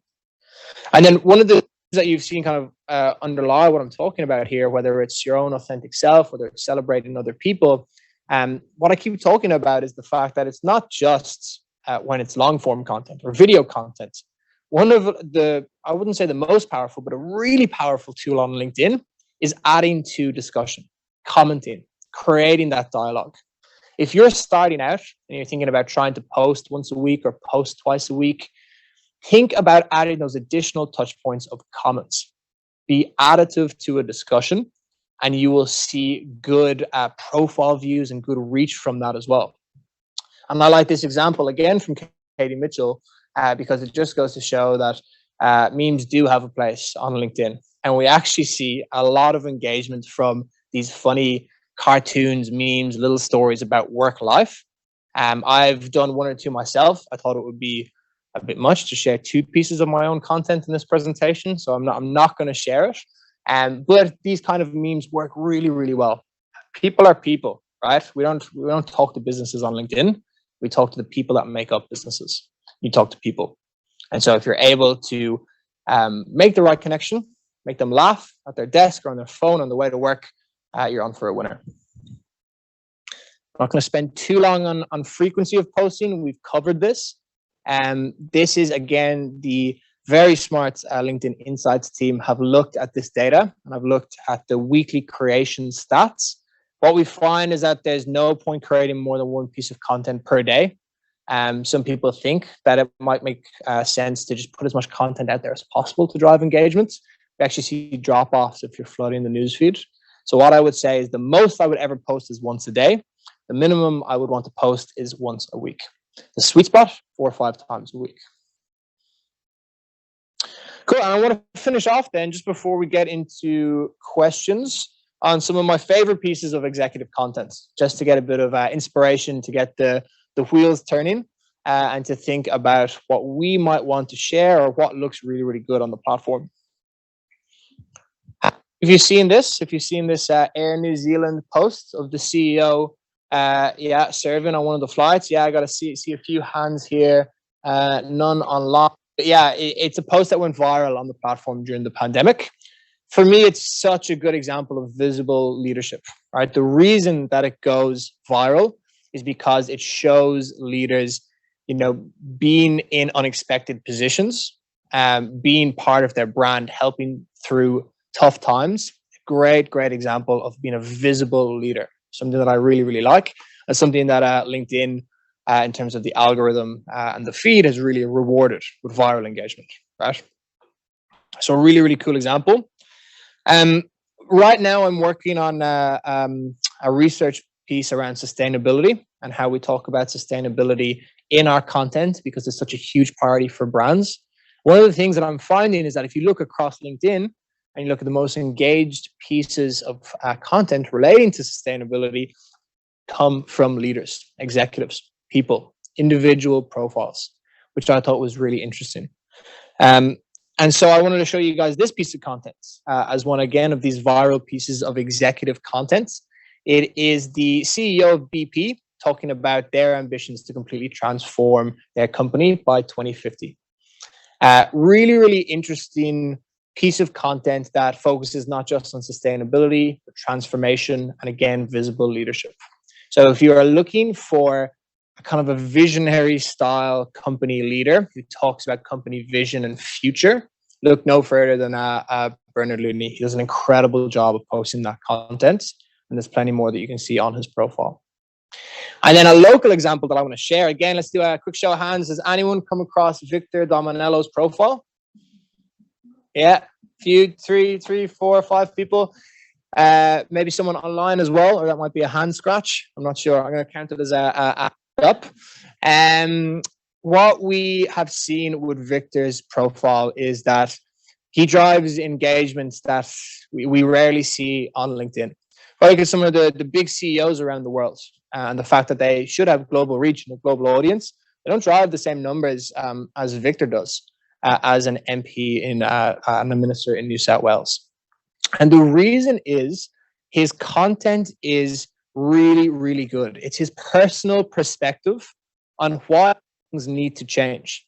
[SPEAKER 1] And then one of the things that you've seen kind of underlie what I'm talking about here, whether it's your own authentic self, whether it's celebrating other people, what I keep talking about is the fact that it's not just when it's long form content or video content. One of the, I wouldn't say the most powerful, but a really powerful tool on LinkedIn is adding to discussion, commenting, creating that dialogue. If you're starting out and you're thinking about trying to post once a week or post twice a week, think about adding those additional touch points of comments. Be additive to a discussion, and you will see good profile views and good reach from that as well. And I like this example again from Katie Mitchell because it just goes to show that memes do have a place on LinkedIn. And we actually see a lot of engagement from these funny cartoons, memes, little stories about work life. I've done one or two myself. I thought it would be a bit much to share 2 pieces of my own content in this presentation, so I'm not going to share it. But these kind of memes work really, really well. People are people, right? We don't talk to businesses on LinkedIn. We talk to the people that make up businesses. You talk to people, and so if you're able to make the right connection, make them laugh at their desk or on their phone on the way to work, you're on for a winner. I'm not going to spend too long on frequency of posting. We've covered this. This is, again, the very smart LinkedIn Insights team have looked at this data, and I've looked at the weekly creation stats. What we find is that there's no point creating more than 1 piece of content per day. Some people think that it might make sense to just put as much content out there as possible to drive engagement. We actually see drop-offs if you're flooding the newsfeed. So what I would say is the most I would ever post is once a day. The minimum I would want to post is once a week. The sweet spot, 4 or 5 times a week. Cool. And I want to finish off then, just before we get into questions. on some of my favorite pieces of executive content, just to get a bit of inspiration, to get the wheels turning, and to think about what we might want to share or what looks really, really good on the platform. If you've seen this Air New Zealand post of the CEO, serving on one of the flights. Yeah, I got to see a few hands here, none online. But yeah, it's a post that went viral on the platform during the pandemic. For me, it's such a good example of visible leadership, right? The reason that it goes viral is because it shows leaders, being in unexpected positions, being part of their brand, helping through tough times. Great example of being a visible leader. Something that I really, really like, and something that LinkedIn, in terms of the algorithm and the feed, has really rewarded with viral engagement, right? So really, really cool example. Right now, I'm working on a research piece around sustainability and how we talk about sustainability in our content, because it's such a huge priority for brands. One of the things that I'm finding is that if you look across LinkedIn and you look at the most engaged pieces of content relating to sustainability, come from leaders, executives, people, individual profiles, which I thought was really interesting. And so I wanted to show you guys this piece of content as one, again, of these viral pieces of executive content. It is the CEO of BP talking about their ambitions to completely transform their company by 2050. Really, really interesting piece of content that focuses not just on sustainability, but transformation, and again, visible leadership. So if you are looking for a kind of a visionary style company leader who talks about company vision and future, look no further than Bernard Looney. He does an incredible job of posting that content, and there's plenty more that you can see on his profile. And then a local example that I want to share. Again, let's do a quick show of hands. Has anyone come across Victor Dominello's profile? Yeah, few, three, four, 5 people. Maybe someone online as well, or that might be a hand scratch. I'm not sure. I'm going to count it as a up. What we have seen with Victor's profile is that he drives engagements that we rarely see on LinkedIn. Probably because some of the big CEOs around the world, and the fact that they should have global reach and a global audience, they don't drive the same numbers as Victor does. As an MP and a minister in New South Wales. And the reason is his content is really, really good. It's his personal perspective on why things need to change.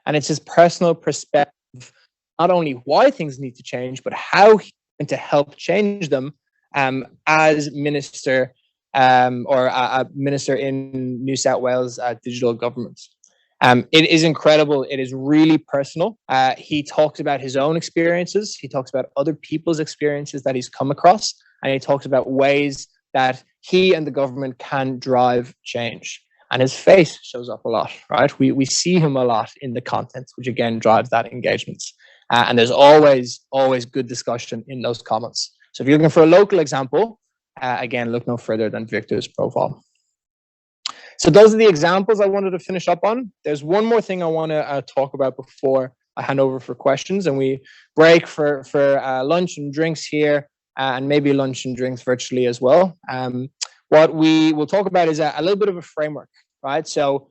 [SPEAKER 1] And it's his personal perspective, not only why things need to change, but how he's going to help change them as minister or a minister in New South Wales digital government. It is incredible. It is really personal. He talks about his own experiences. He talks about other people's experiences that he's come across. And he talks about ways that he and the government can drive change. And his face shows up a lot, right? We see him a lot in the content, which again drives that engagement. And there's always good discussion in those comments. So if you're looking for a local example, again, look no further than Victor's profile. So those are the examples I wanted to finish up on. There's one more thing I want to talk about before I hand over for questions, and we break for lunch and drinks here, and maybe lunch and drinks virtually as well. What we will talk about is a little bit of a framework, right? So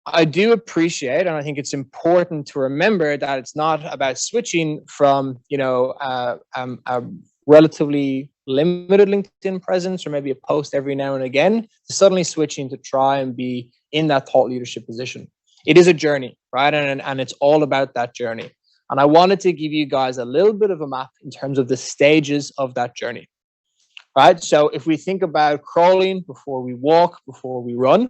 [SPEAKER 1] I do appreciate, and I think it's important to remember that it's not about switching from, a relatively limited LinkedIn presence or maybe a post every now and again to suddenly switching to try and be in that thought leadership position. It is a journey, right? And it's all about that journey. And I wanted to give you guys a little bit of a map in terms of the stages of that journey, right? So if we think about crawling before we walk, before we run,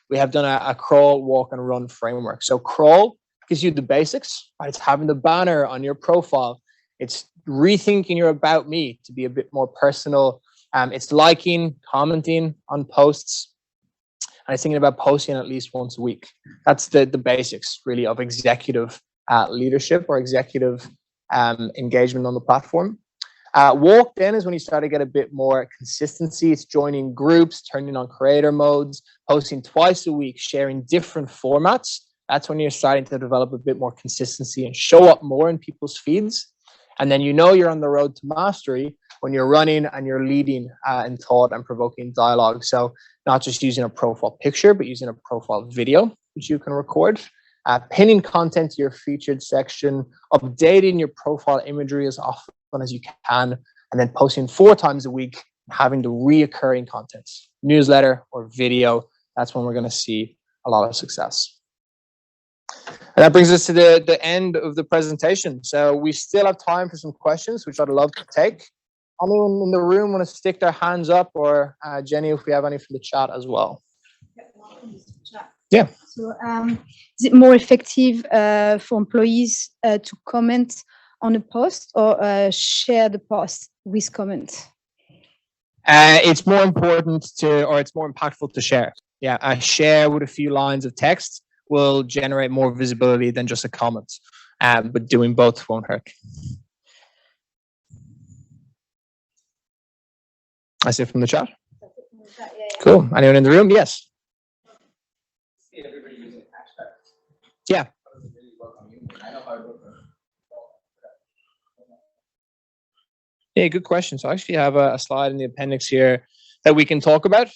[SPEAKER 1] we have done a crawl, walk, and run framework. So crawl gives you the basics, right? It's having the banner on your profile. It's rethinking your about me to be a bit more personal. It's liking, commenting on posts. And it's thinking about posting at least once a week. That's the basics, really, of executive leadership or executive engagement on the platform. Walk then is when you start to get a bit more consistency. It's joining groups, turning on creator modes, posting twice a week, sharing different formats. That's when you're starting to develop a bit more consistency and show up more in people's feeds. And then you're on the road to mastery when you're running and you're leading in thought and provoking dialogue. So not just using a profile picture, but using a profile video, which you can record. Pinning content to your featured section, updating your profile imagery as often as you can, and then posting 4 times a week, having the reoccurring content, newsletter or video. That's when we're going to see a lot of success. And that brings us to the end of the presentation. So we still have time for some questions, which I'd love to take. Anyone in the room want to stick their hands up, or Jenny, if we have any from the chat as well? Yeah.
[SPEAKER 3] So is it more effective for employees to comment on a post or share the post with comments?
[SPEAKER 1] It's more important to, or it's more impactful to share. Yeah, a share with a few lines of text will generate more visibility than just a comment. But doing both won't hurt. I see it from the chat. Cool. Anyone in the room? Yes. Yeah. Yeah, good question. So I actually have a slide in the appendix here that we can talk about.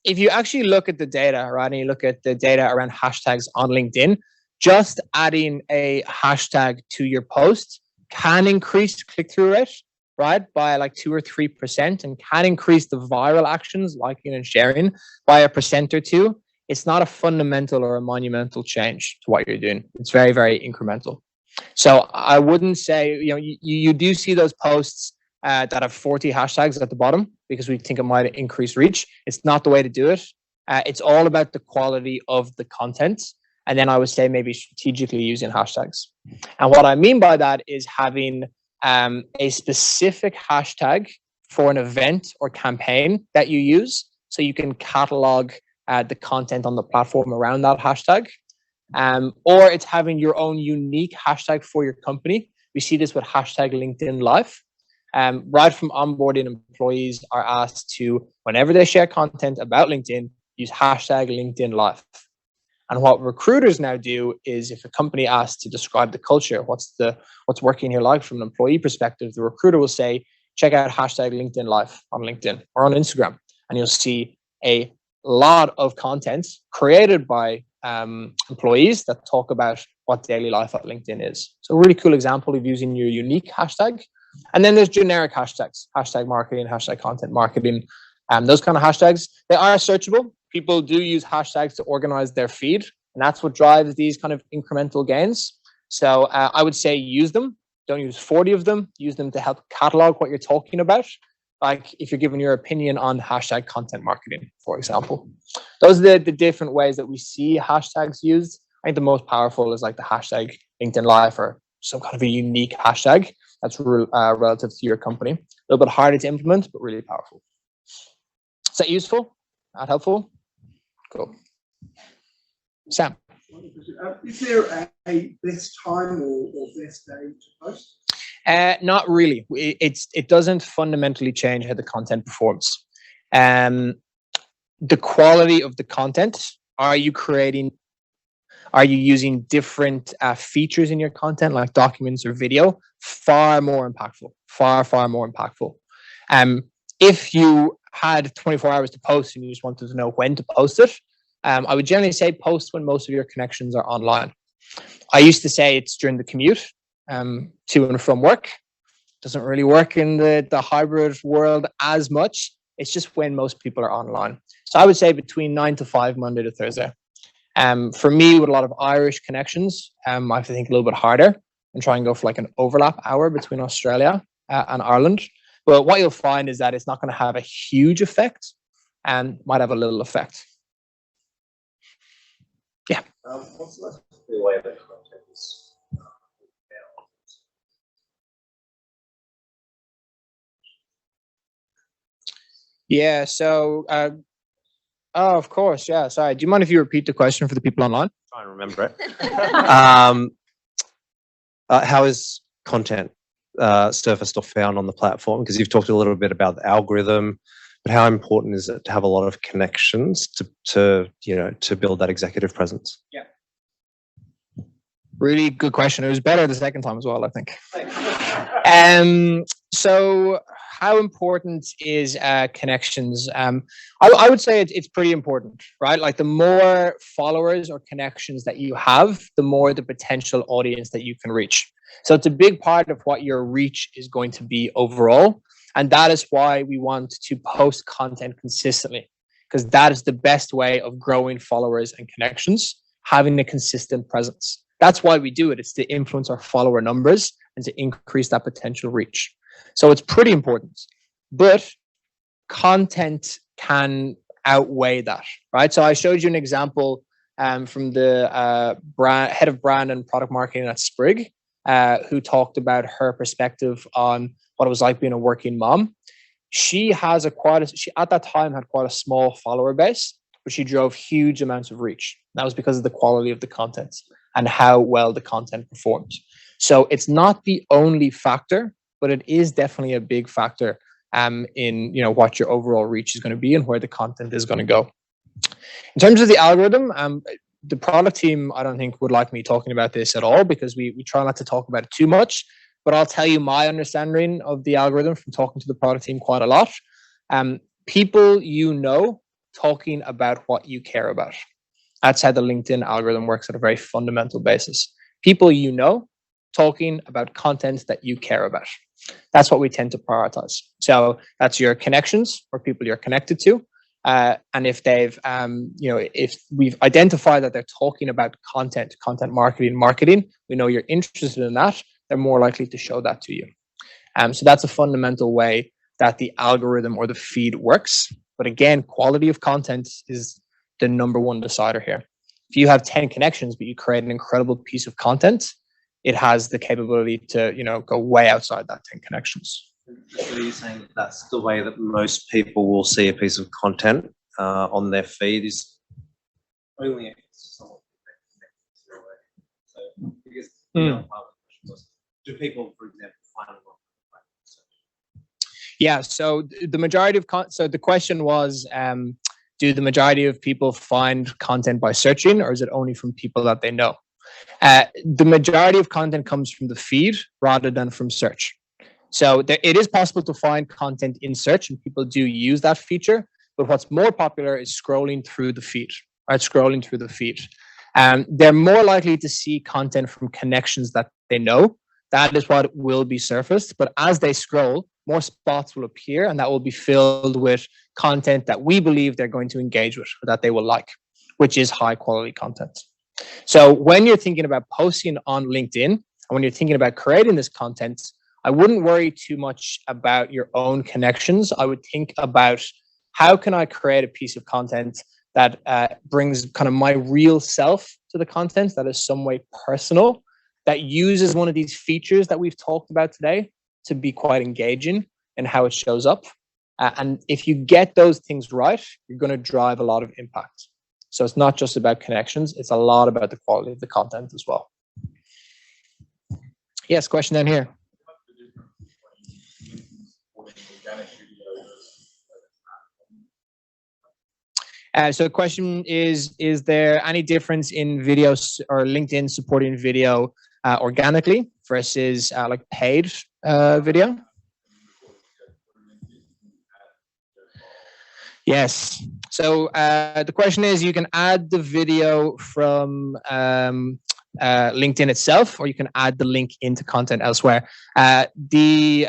[SPEAKER 1] If you actually look at the data, right, and you look at the data around hashtags on LinkedIn, just adding a hashtag to your post can increase click-through rate, right, by like 2 or 3%, and can increase the viral actions, liking and sharing, by 1% or 2%. It's not a fundamental or a monumental change to what you're doing. It's very, very incremental. So I wouldn't say, you do see those posts that have 40 hashtags at the bottom because we think it might increase reach. It's not the way to do it. It's all about the quality of the content. And then I would say maybe strategically using hashtags. And what I mean by that is having a specific hashtag for an event or campaign that you use, so you can catalog the content on the platform around that hashtag. Or it's having your own unique hashtag for your company. We see this with hashtag LinkedIn Live. Right from onboarding, employees are asked to, whenever they share content about LinkedIn, use hashtag LinkedIn Live. And what recruiters now do is, if a company asks to describe the culture, what's working here like from an employee perspective, the recruiter will say, check out hashtag LinkedIn Live on LinkedIn or on Instagram. And you'll see a lot of content created by employees that talk about what daily life at LinkedIn is. So a really cool example of using your unique hashtag. And then there's generic hashtags, hashtag marketing, hashtag content marketing. Those kind of hashtags, they are searchable. People do use hashtags to organize their feed, and that's what drives these kind of incremental gains. So I would say use them. Don't use 40 of them. Use them to help catalog what you're talking about. Like if you're giving your opinion on hashtag content marketing, for example. Those are the different ways that we see hashtags used. I think the most powerful is like the hashtag LinkedIn Live, or some kind of a unique hashtag that's relative to your company. A little bit harder to implement, but really powerful. Is that useful? Not helpful? Cool. Sam.
[SPEAKER 4] Is there a best time or best day to post?
[SPEAKER 1] Not really. It doesn't fundamentally change how the content performs. The quality of the content. Are you using different features in your content, like documents or video? Far more impactful. Far more impactful. If you had 24 hours to post and you just wanted to know when to post it, I would generally say post when most of your connections are online. I used to say it's during the commute to and from work. Doesn't really work in the hybrid world as much. It's just when most people are online. So I would say between 9 to 5, Monday to Thursday. For me, with a lot of Irish connections, I have to think a little bit harder and try and go for like an overlap hour between Australia and Ireland. But what you'll find is that it's not going to have a huge effect, and might have a little effect. Yeah.
[SPEAKER 5] What's the way that content is found?
[SPEAKER 1] Yeah. So, of course. Yeah. Sorry. Do you mind if you repeat the question for the people online?
[SPEAKER 5] Try and remember it. How is content surfaced or found on the platform? Because you've talked a little bit about the algorithm, but how important is it to have a lot of connections to build that executive presence?
[SPEAKER 1] Yeah. Really good question. It was better the second time as well, I think. So how important is connections? I would say it's pretty important, right? Like the more followers or connections that you have, the more the potential audience that you can reach. So it's a big part of what your reach is going to be overall. And that is why we want to post content consistently, because that is the best way of growing followers and connections, having a consistent presence. That's why we do it. It's to influence our follower numbers and to increase that potential reach. So it's pretty important, but content can outweigh that, right? So I showed you an example from the head of brand and product marketing at Sprig, who talked about her perspective on what it was like being a working mom. She has she at that time had quite a small follower base, but she drove huge amounts of reach. That was because of the quality of the content and how well the content performed. So it's not the only factor, but it is definitely a big factor in what your overall reach is going to be and where the content is going to go. In terms of the algorithm, the product team, I don't think would like me talking about this at all because we try not to talk about it too much. But I'll tell you my understanding of the algorithm from talking to the product team quite a lot. People talking about what you care about. That's how the LinkedIn algorithm works at a very fundamental basis. People talking about content that you care about. That's what we tend to prioritize. So that's your connections or people you're connected to. And if they've, if we've identified that they're talking about content marketing, we know you're interested in that, they're more likely to show that to you. So that's a fundamental way that the algorithm or the feed works. But again, quality of content is the number one decider here. If you have 10 connections, but you create an incredible piece of content, it has the capability to, go way outside that 10 connections.
[SPEAKER 5] So you're saying that's the way that most people will see a piece of content on their feed is only if it's somewhat connected to their way. So because part of the question was, do people, for example, find a lot of search?
[SPEAKER 1] Yeah. So the majority of so the question was, do the majority of people find content by searching, or is it only from people that they know? The majority of content comes from the feed rather than from search. So it is possible to find content in search, and people do use that feature. But what's more popular is scrolling through the feed, right? Scrolling through the feed. They're more likely to see content from connections that they know. That is what will be surfaced. But as they scroll, more spots will appear, and that will be filled with content that we believe they're going to engage with or that they will like, which is high quality content. So when you're thinking about posting on LinkedIn, and when you're thinking about creating this content, I wouldn't worry too much about your own connections. I would think about how can I create a piece of content that brings kind of my real self to the content, that is some way personal, that uses one of these features that we've talked about today to be quite engaging in how it shows up. And if you get those things right, you're going to drive a lot of impact. So it's not just about connections. It's a lot about the quality of the content as well. Yes, question down here. So the question is there any difference in videos or LinkedIn supporting video organically versus like paid video? Yes. So the question is, you can add the video from LinkedIn itself, or you can add the link into content elsewhere. The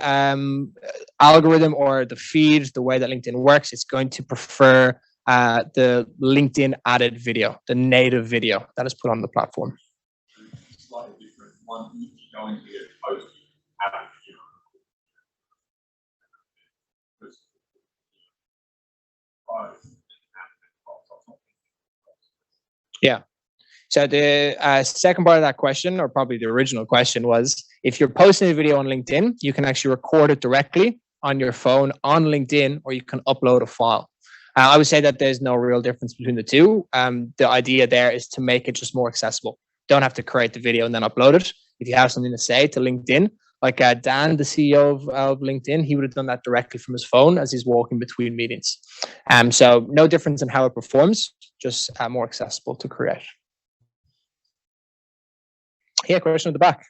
[SPEAKER 1] algorithm or the feed, the way that LinkedIn works, it's going to prefer the LinkedIn added video, the native video that is put on the platform.
[SPEAKER 6] Slightly different. One, going to get posted out of
[SPEAKER 1] Yeah. So the second part of that question, or probably the original question, was if you're posting a video on LinkedIn, you can actually record it directly on your phone on LinkedIn, or you can upload a file. I would say that there's no real difference between the two. The idea there is to make it just more accessible. Don't have to create the video and then upload it. If you have something to say to LinkedIn, like Dan, the CEO of LinkedIn, he would have done that directly from his phone as he's walking between meetings. So no difference in how it performs, just more accessible to create. Yeah, question at the back.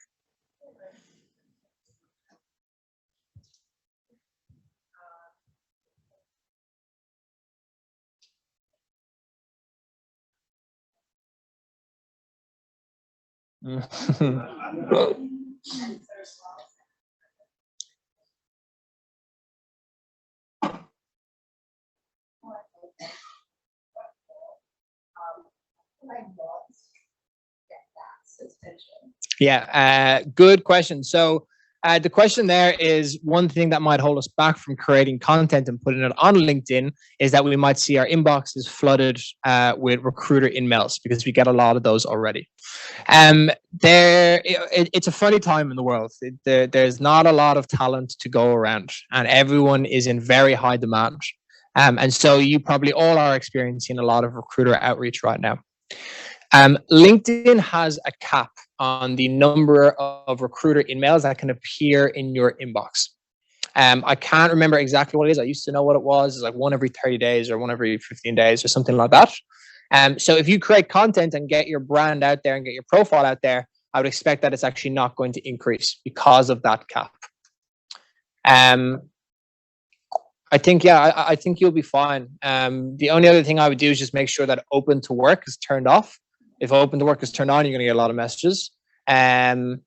[SPEAKER 1] Yeah, good question. So the question there is, one thing that might hold us back from creating content and putting it on LinkedIn is that we might see our inboxes flooded with recruiter emails, because we get a lot of those already. It's a funny time in the world. There's not a lot of talent to go around, and everyone is in very high demand. And so you probably all are experiencing a lot of recruiter outreach right now. LinkedIn has a cap on the number of recruiter emails that can appear in your inbox. I can't remember exactly what it is. I used to know what it was. It's like one every 30 days or one every 15 days or something like that. So if you create content and get your brand out there and get your profile out there, I would expect that it's actually not going to increase because of that cap. I think, yeah, I think you'll be fine. The only other thing I would do is just make sure that open to work is turned off. If open to work is turned on, you're going to get a lot of messages. And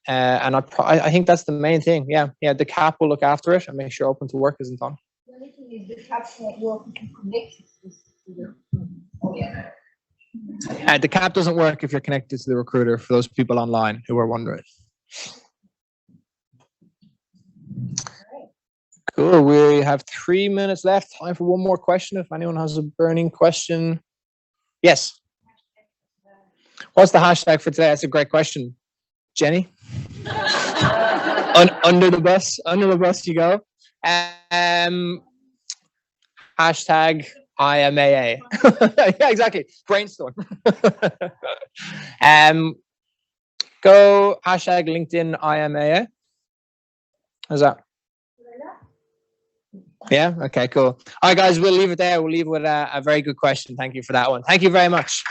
[SPEAKER 1] I think that's the main thing. Yeah, the cap will look after it and make sure open to work isn't on.
[SPEAKER 3] The only thing is the cap won't work if you connect it.
[SPEAKER 1] The cap doesn't work if you're connected to the recruiter, for those people online who are wondering. Cool. We have 3 minutes left. Time for one more question. If anyone has a burning question. Yes. What's the hashtag for today? That's a great question. Jenny? Under the bus you go. Hashtag IMAA. Yeah, exactly. Brainstorm. Go hashtag LinkedIn IMAA. How's that? Yeah. Okay. Cool. All right, guys. We'll leave it there. We'll leave it with a very good question. Thank you for that one. Thank you very much.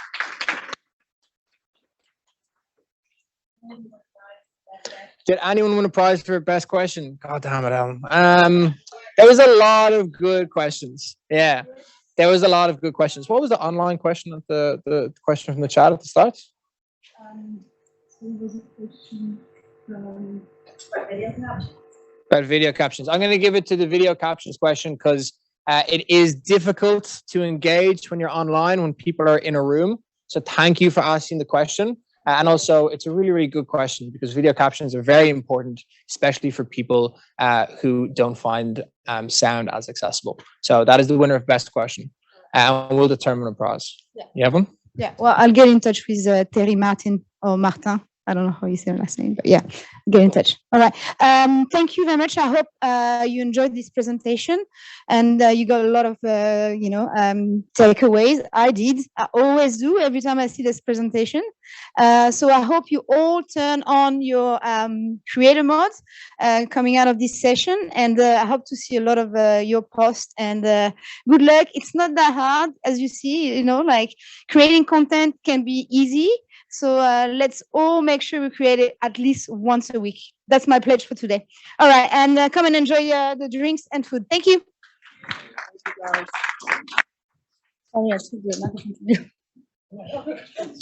[SPEAKER 1] Did anyone win a prize for best question? God damn it, Alan. There was a lot of good questions. Yeah, there was a lot of good questions. What was the online question at the question from the chat at the start? About video captions. I'm going to give it to the video captions question because it is difficult to engage when you're online, when people are in a room. So thank you for asking the question. And also, it's a really, really good question because video captions are very important, especially for people who don't find sound as accessible. So that is the winner of best question. And we'll determine a prize. Yeah. You have one?
[SPEAKER 3] Yeah. Well, I'll get in touch with Terry Martin or Martin. I don't know how you say your last name, but yeah, get in touch. All right. Thank you very much. I hope you enjoyed this presentation and you got a lot of, takeaways. I did. I always do every time I see this presentation. So I hope you all turn on your creator mode coming out of this session. And I hope to see a lot of your posts and good luck. It's not that hard, as you see, like creating content can be easy. So let's all make sure we create it at least once a week. That's my pledge for today. All right. And come and enjoy the drinks and food. Thank you. Sorry, I took the microphone.